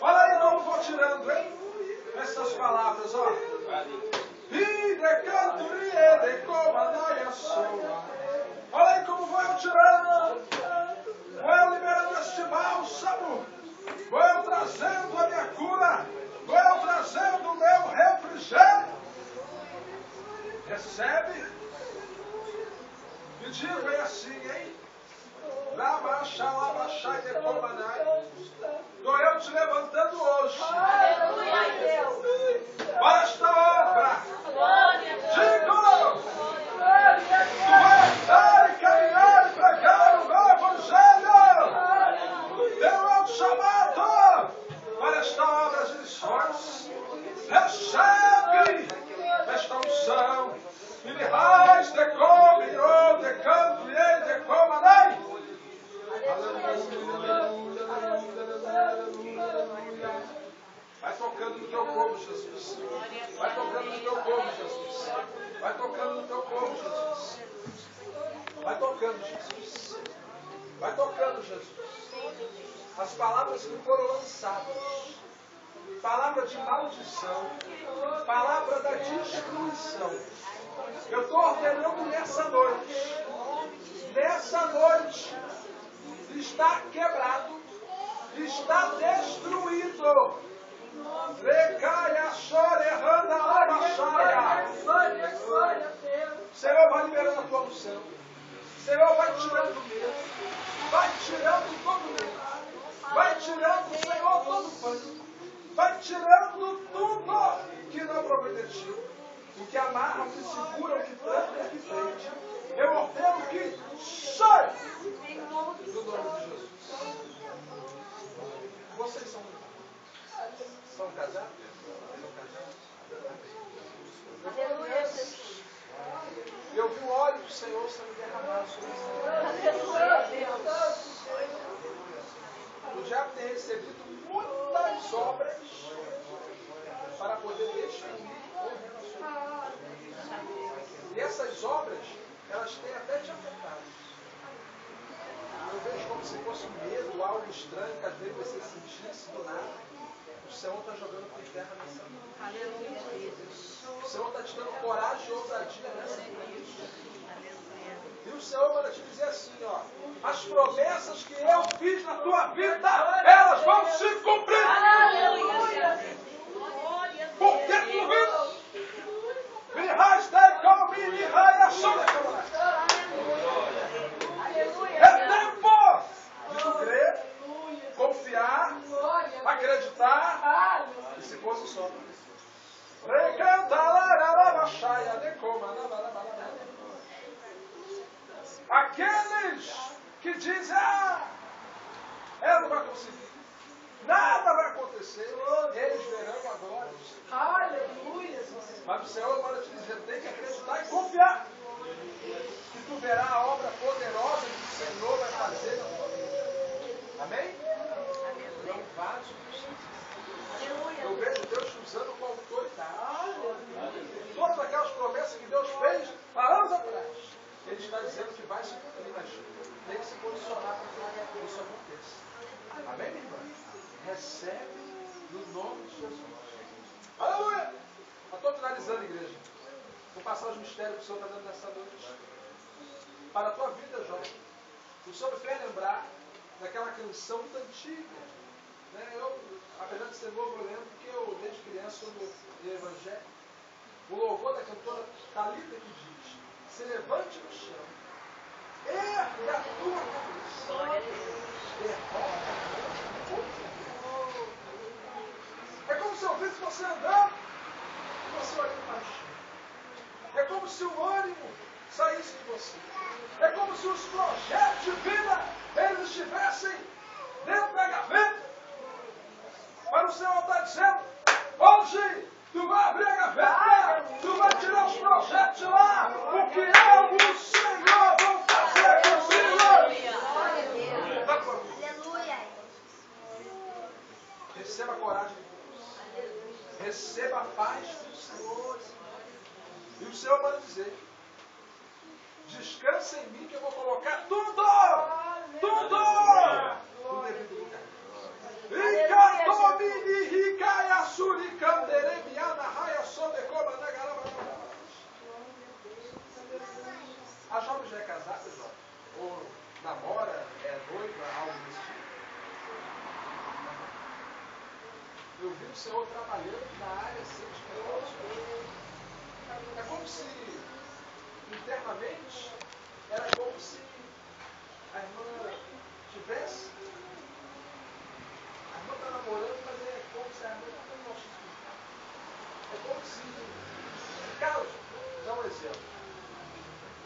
Olha aí como vou tirando, hein? Essas palavras, ó. Olha aí como vou eu tirando. Vou eu liberando este bálsamo. Vou eu trazendo a minha cura. Vou eu trazendo o meu refrigério. Recebe. E diga aí assim, hein? Estou eu te levantando hoje. Para esta obra. Digo! Tu vai andar e caminhar e pregar o meu evangelho. Deu eu chamado para esta obra de missões. Recebe esta unção. E me raiz de come, de canto e de comanai. Vai tocando no teu povo, Jesus. Vai tocando no teu povo, Jesus. Vai tocando no teu povo, Jesus. Vai tocando, Jesus. Vai tocando, Jesus. As palavras que foram lançadas. Palavra de maldição. Palavra da destruição. Eu estou ordenando nessa noite. Nessa noite. Está quebrado. Está destruído. Senhor, vai liberando a tua unção. Senhor, vai tirando o medo. Vai tirando todo o medo. Vai tirando, Senhor, todo o pânico. Vai tirando tudo que não provém de ti. O que amarra, o que segura, o que tranca, o que prende. Eu ordeno que saia do nome de Jesus. Vocês são casados? Eu vi o óleo do Senhor sendo derramado sobre vocês. O diabo tem recebido muitas obras para poder destruir o relacionamento. E essas obras, elas têm até te afetado. Eu vejo como se fosse um medo, algo estranho que às vezes você sentisse do nada. O Senhor está jogando por terra nessa noite. O Senhor está te dando coragem e ousadia nessa noite. E o Senhor vai te dizer assim, ó. As promessas que eu fiz na tua vida, elas vão se cumprir. Porque tu viu? É tempo de tu crer, confiar, acreditar e se posicionar. Aqueles que dizem, ela não vai conseguir, nada vai acontecer, eles verão agora. Aleluia! Mas o Senhor vai te dizer, tem que acreditar e confiar. Que tu verás a obra poderosa que o Senhor vai fazer na tua vida. Amém? É um vaso. Eu vejo Deus te usando com autoridade. Todas aquelas promessas que Deus fez há anos atrás. Ele está dizendo que vai se cumprir, mas tem que se posicionar para que isso aconteça. Amém, minha irmã? Recebe no nome de Jesus. Aleluia! Eu estou finalizando, igreja. Vou passar os mistérios que o Senhor está dando nessa noite. Para a tua vida, jovem. O Senhor me fez lembrar daquela canção muito antiga. Eu, apesar de ser novo, eu lembro que eu, desde criança, eu no Evangelho. O louvor da cantora Thalita que diz: se levante no chão, erga a tua cabeça, derrota a é como se eu visse você andando e você olhando para o chão. É como se o ânimo saísse de você. É como se os projetos de vida eles estivessem dentro da gaveta. Mas o Senhor está dizendo, hoje tu vai abrir a gaveta, tu vai tirar os projetos de lá, porque eu, o Senhor, vou fazer contigo. Aleluia. Receba a coragem de Deus. Receba a paz do Senhor. E o Senhor vai dizer, descansa em mim que eu vou colocar tudo no devido lugar. Eu vi o Senhor trabalhando na área sentimental. É como se, internamente, era como se a irmã tivesse. A irmã está namorando, mas é como se a irmã não posso explicar. É como se, caso, vou dar um exemplo,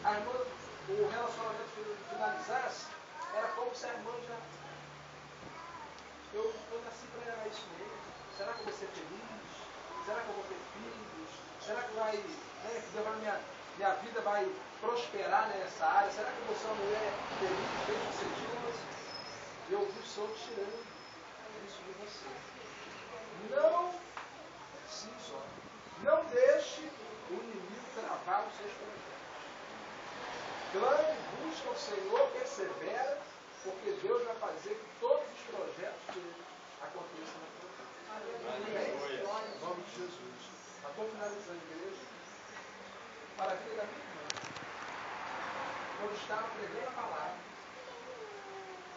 a irmã, o relacionamento finalizasse, era como se a irmã já. Eu nasci para isso mesmo. Será que eu vou ser feliz? Será que eu vou ter filhos? Será que vai, minha vida vai prosperar nessa área? Será que eu vou ser uma mulher feliz, bem-sucedida? Eu ouvi o Senhor tirando isso de você. Não se isole. Não deixe o inimigo travar os seus projetos. Clame, busca o Senhor, persevera, porque Deus vai fazer que todos os projetos dele aconteçam na tua vida. Em nome de Jesus. Estou finalizando a igreja. Para a vida da minha irmã. Quando estava pregando a palavra,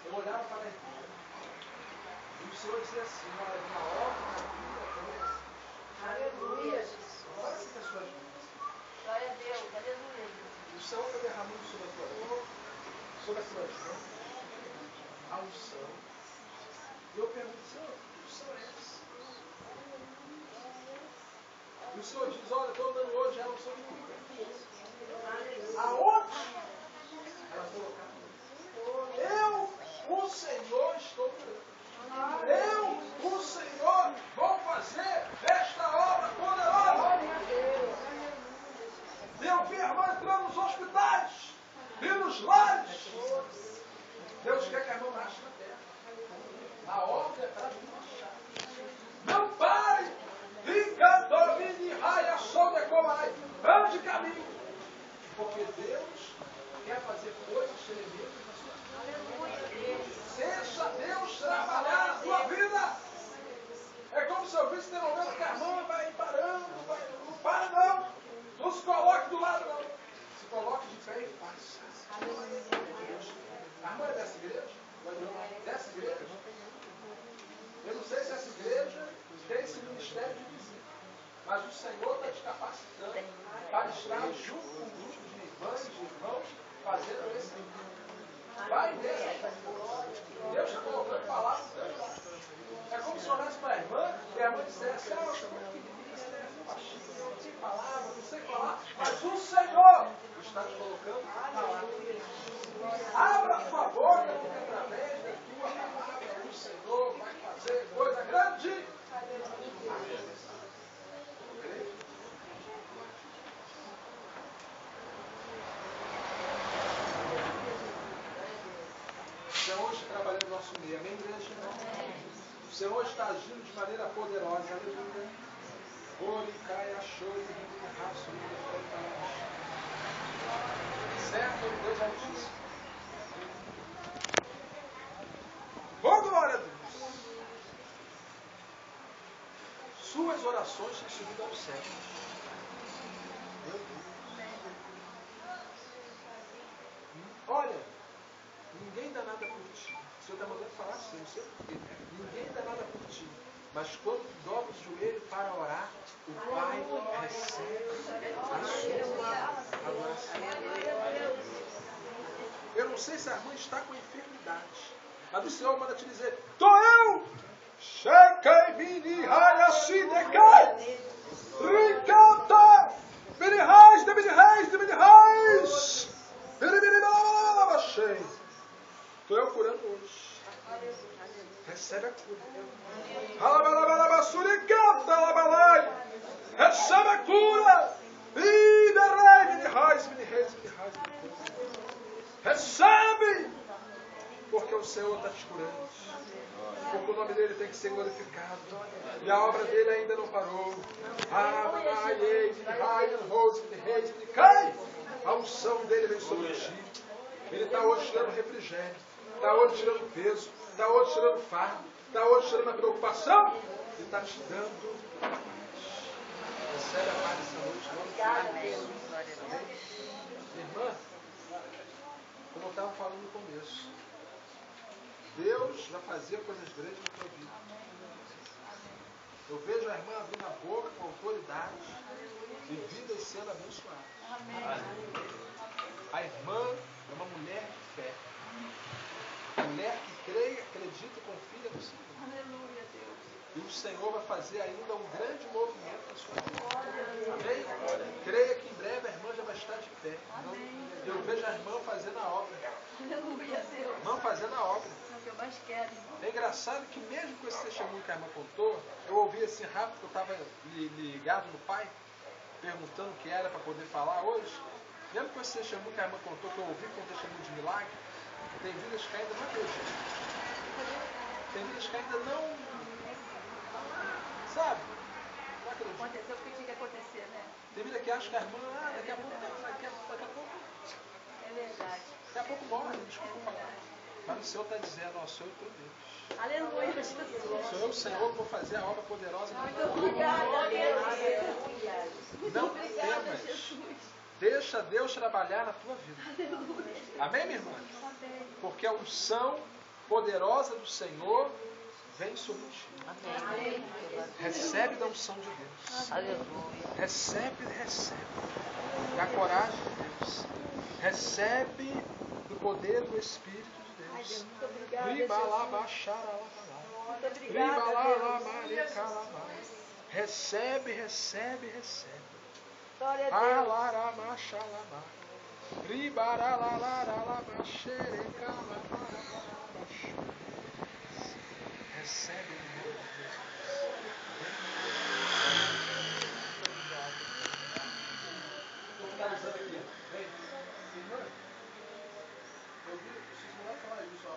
eu olhava para a irmã e o Senhor dizia assim: olha, minha obra na vida dela. Aleluia. Olha essa pessoa de mim. Glória a Deus. Aleluia. O Senhor está derramando sobre a tua vida, sobre a tua vida, a unção. E eu pergunto: Senhor, que unção é essa? E o Senhor diz: olha, estou dando hoje a unção de cura. Aonde ela colocar? Eu, o Senhor, estou curando. Eu, o Senhor, vou fazer esta obra poderosa. E eu vi a irmã entrando nos hospitais e nos lares. Deus quer que a irmã marche na terra. A obra é para marchar. Não pare! Fica, domine, raia, solta, comarai. Ande caminho. Porque Deus quer fazer coisas tremendas na sua vida. Deixa Deus trabalhar na tua vida. É como se eu visse ter um momento que a irmã vai parando. Não para não. Não se coloque do lado não. Se coloque de pé e faça. A irmã é dessa igreja? Dessa igreja? Eu não sei se essa igreja tem esse ministério de visita. Mas o Senhor está te capacitando para estar junto com um grupo de irmãs e de irmãos fazendo esse trabalho. Vai nessa. Deus está colocando palavras no teu coração. É como se olhasse para a irmã e a irmã dissesse: eu sou muito pequenininha, sou baixinha, eu não sei palavra, não sei falar, mas o Senhor está te colocando palavras. Abra a sua boca, porque através da tua palavra o Senhor vai fazer coisa grande. O Senhor está trabalhando no nosso meio. Amém, igreja? O Senhor está agindo de maneira poderosa. Aleluia. Certo? Deus Altíssimo. Oh, glória a Deus. Suas orações têm subido aos céus. Meu Deus. Olha, ninguém dá nada por ti. O Senhor está mandando falar assim, não sei porquê. Ninguém dá nada por ti. Mas quando dobra o joelho para orar, o Pai recebe a sua adoração. Eu não sei se a irmã está com enfermidade, mas o Senhor manda te dizer: estou eu! Chequei, mini, raia, sidecai! Ricata! Mini reis, de mini reis, de mini reis! Estou eu curando hoje. Recebe a cura. Recebe a cura. Recebe. Porque o Senhor está te curando. Porque o nome dele tem que ser glorificado. E a obra dele ainda não parou. A unção dele vem sobre ti. Ele está hoje tirando refrigério. Está hoje tirando peso. Está hoje tirando fardo. Está hoje tirando a preocupação. Ele está te dando paz. Recebe a paz essa noite. Irmã, como eu estava falando no começo, Deus vai fazer coisas grandes na tua vida. vejo a irmã abrindo a boca com autoridade e vidas sendo abençoadas. A irmã é uma mulher de fé. Mulher que crê, acredita e confia no Senhor. Aleluia, Deus. E o Senhor vai fazer ainda um grande movimento na sua vida. Amém? Creia que em breve a irmã já vai estar de pé. Amém. Eu vejo a irmã fazendo a obra. Aleluia, Deus. Irmã fazendo a obra. É o que eu mais quero, irmão. É engraçado que mesmo com esse testemunho que a irmã contou, eu ouvi assim rápido, que eu estava ligado no pai, perguntando o que era para poder falar hoje. Mesmo com esse testemunho que a irmã contou, que eu ouvi com um testemunho de milagre, tem vidas que ainda não acreditam. Tem vidas que ainda não... Sabe? Não acreditam. Aconteceu o que tinha que acontecer, né? Tem vida que acha que a irmã, daqui a pouco É verdade. daqui a pouco morre, desculpa falar. Mas o Senhor está dizendo, ó, sou eu teu Deus. Aleluia, Jesus. Sou eu, Senhor, que vou fazer a obra poderosa na tua vida. Obrigada, Deus. Não Obrigada, temas. Jesus. Deixa Deus trabalhar na tua vida. Amém, minha irmã? Porque a unção poderosa do Senhor vem sobre ti. Amém. Recebe da unção de Deus. Aleluia. Recebe. Da coragem de Deus. Recebe do poder do Espírito de Deus. Muito obrigada, Riba Jesus. lá, baixara lá, Muito riba obrigada, lá, lá, Deus. marica lá, recebe. Glória a Deus. Alaramachalama. Ribaralalaralama, xerecalama. Recebe o nome de Jesus. Estou finalizando aqui. Vem. Irmã, eu vi, vocês não vão falar isso, ó.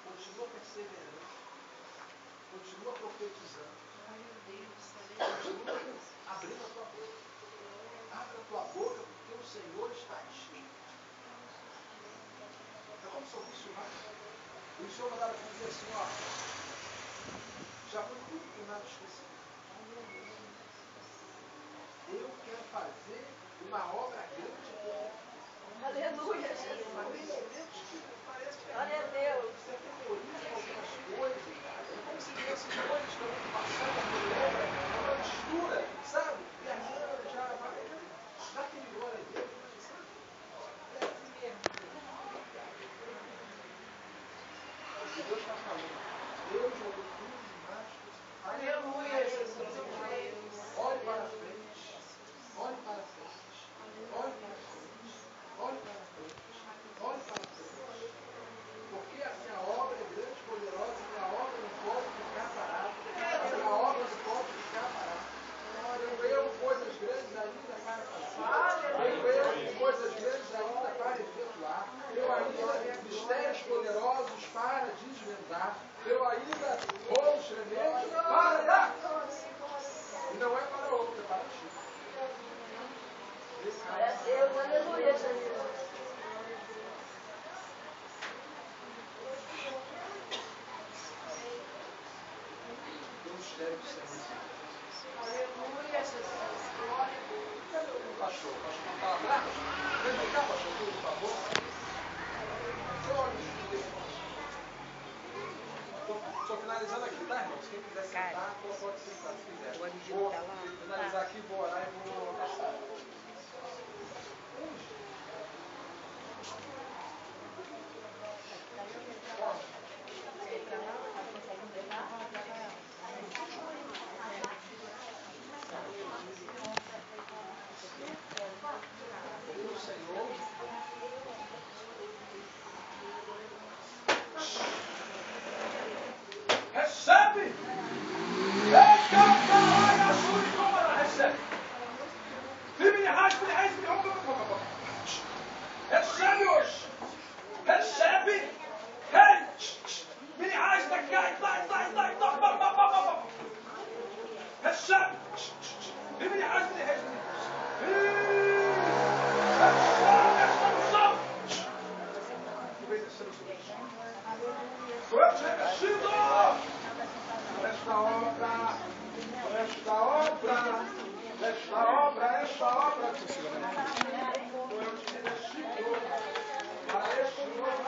Continua perseverando. Continua profetizando. Continua abrindo a tua boca. Abre a tua boca porque o Senhor está enchendo. É como se eu visse o mar. E o Senhor mandava dizer assim, ó. Já foi tudo que nada esquecido. Eu quero fazer uma obra grande aqui. Aleluia, Jesus. Glória a Deus. Você memoriza algumas coisas. É como se esses coisas que eu vou passar na minha lembra, é uma mistura, sabe? E a minha já vai. Já tem glória a Deus, sabe? É assim mesmo. O que Deus está falando. Deus jogou tudo demais. Aleluia, Jesus. Olhe para frente. Olhe para frente. Olhe para frente. Olhe para frente. Olhe para frente. Porque a minha obra é grande, poderosa, a minha obra não pode ficar parada. A minha obra não pode ficar parada. Eu coisas grandes ainda para fazer. Eu coisas grandes ainda para efetuar. Eu ainda mistérios poderosos para desvendar. Eu ainda rolos tremendos para dar. E não é para outro, é para ti. Glória a Deus. Aleluia, Jesus. Tem um mistério do Senhor. Aleluia, Jesus. Glória a Deus. Cadê o pastor? O pastor não está lá atrás? Vem cá, pastor, por favor. Seu olho. Estou finalizando aqui, tá, irmãos? Quem quiser sentar, pode sentar se quiser. Vou finalizar aqui, vou orar e vou passar. O Senhor recebe! Recebe! Recebe hoje! Recebe! Recebe! Esta obra, para este novo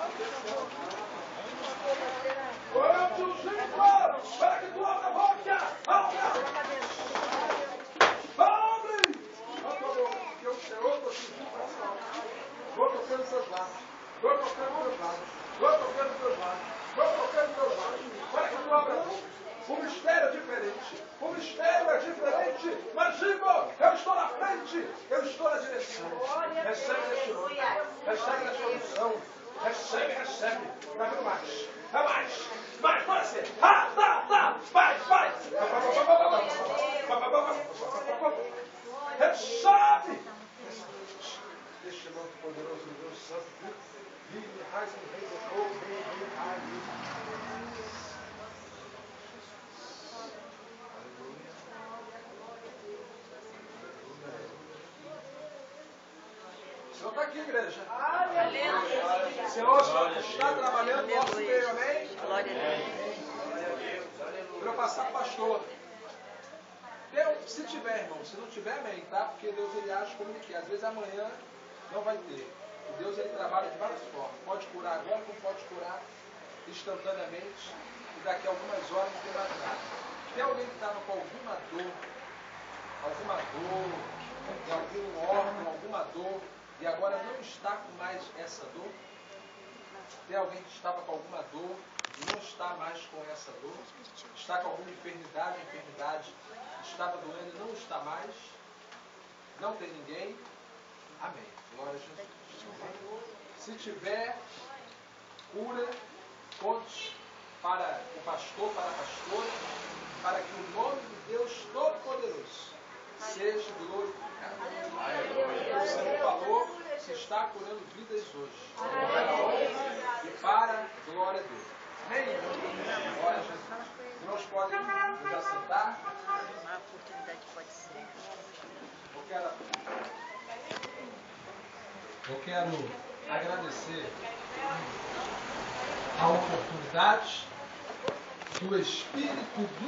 tocando teus lábios. Vou tocando teus lábios. Vou tocando teus lábios. Para que tu abra a boca. O mistério é diferente. O mistério é diferente. Mas digo, eu estou na frente. Eu estou na direção. Recebe neste nome. Recebe nesta unção. Recebe, recebe. Vai vir mais. Vai mais. Mais, pode ser. Ah, tá. Vai. Recebe. Este nome poderoso de Deus Santo. Vive, raiz no rei do povo. Vive, raiz. O Senhor está aqui, igreja. O Senhor está trabalhando no nosso meio, amém? Glória a Deus. Para eu passar para o pastor. Se tiver, irmão, se não tiver, amém, tá? Porque Deus ele age como ele quer. Às vezes amanhã não vai ter. E Deus ele trabalha de várias formas. Pode curar agora, como pode curar instantaneamente. E daqui a algumas horas não tem mais nada. Tem alguém que estava com alguma dor em algum órgão, alguma dor, e agora não está com mais essa dor? Tem alguém que estava com alguma dor e não está mais com essa dor? Está com alguma enfermidade, estava doendo e não está mais? Não tem ninguém? Amém. Glória a Jesus. Se tiver cura, conte para o pastor, para a pastora, para que o nome de Deus Todo-Poderoso seja glorificado. O Senhor falou que está curando vidas hoje. E para a glória dele. Amém? Glória a Jesus. Os irmãos podem nos assentar. Uma oportunidade pode ser. Eu quero agradecer a oportunidade do Espírito do